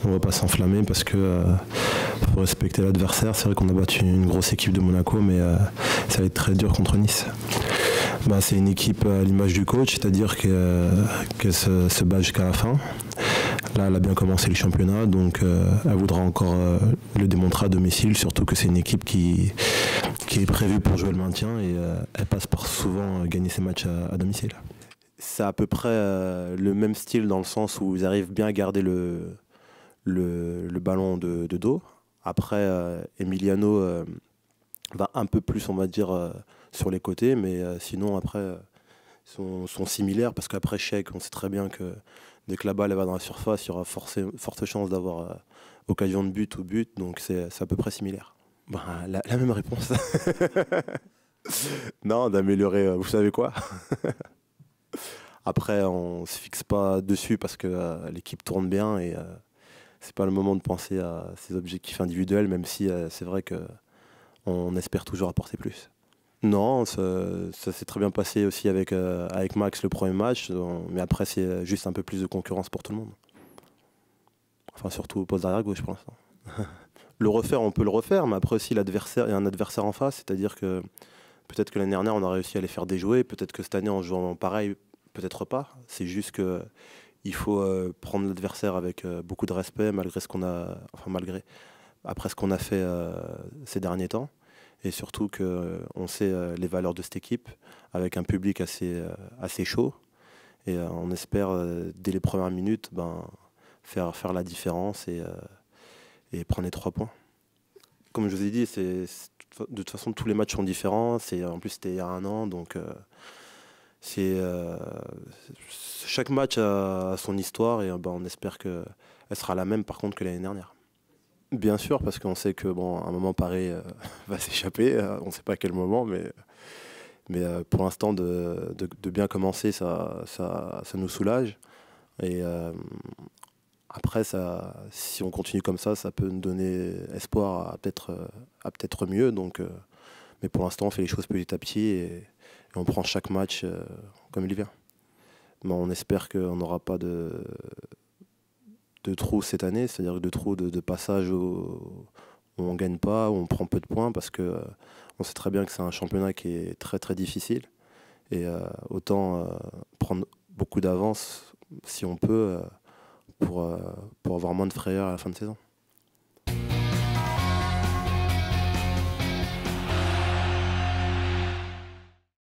On ne va pas s'enflammer parce que faut respecter l'adversaire. C'est vrai qu'on a battu une grosse équipe de Monaco, mais ça va être très dur contre Nice. C'est une équipe à l'image du coach, c'est-à-dire qu'elle se bat jusqu'à la fin. Là, elle a bien commencé le championnat, donc elle voudra encore le démontrer à domicile, surtout que c'est une équipe qui est prévue pour jouer le maintien et elle passe par souvent gagner ses matchs à domicile. C'est à peu près le même style dans le sens où ils arrivent bien à garder le ballon de dos. Après, Emiliano va un peu plus, on va dire, sur les côtés, mais sinon, après, sont similaires parce qu'après, Cheikh, on sait très bien que dès que la balle elle va dans la surface, il y aura forte chance d'avoir occasion de but ou but, donc c'est à peu près similaire. La même réponse. Non, d'améliorer, vous savez quoi. Après, on ne se fixe pas dessus parce que l'équipe tourne bien et c'est pas le moment de penser à ses objectifs individuels, même si c'est vrai qu'on espère toujours apporter plus. Non, ça s'est très bien passé aussi avec Max le premier match, mais après c'est juste un peu plus de concurrence pour tout le monde. Enfin surtout au poste d'arrière gauche pour l'instant. Le refaire, on peut le refaire, mais après aussi l'adversaire, il y a un adversaire en face, c'est-à-dire que peut-être que l'année dernière on a réussi à les faire déjouer, peut-être que cette année en jouant pareil, peut-être pas. C'est juste que il faut prendre l'adversaire avec beaucoup de respect malgré ce qu'on a, après ce qu'on a fait ces derniers temps. Et surtout qu'on sait les valeurs de cette équipe avec un public assez chaud. Et on espère, dès les premières minutes, faire la différence et prendre les 3 points. Comme je vous ai dit, de toute façon, tous les matchs sont différents. En plus, c'était il y a un an. Donc, chaque match a son histoire et on espère qu'elle sera la même, par contre, que l'année dernière. Bien sûr, parce qu'on sait que un moment pareil va s'échapper, on ne sait pas à quel moment, mais pour l'instant, de bien commencer, ça nous soulage. Et après, si on continue comme ça peut nous donner espoir à peut-être mieux. Donc, mais pour l'instant, on fait les choses petit à petit et on prend chaque match comme il vient. On espère qu'on n'aura pas de trous cette année, c'est-à-dire de trous de passage où on ne gagne pas, où on prend peu de points, parce qu'on sait très bien que c'est un championnat qui est très très difficile. Et autant prendre beaucoup d'avance si on peut pour avoir moins de frayeur à la fin de saison.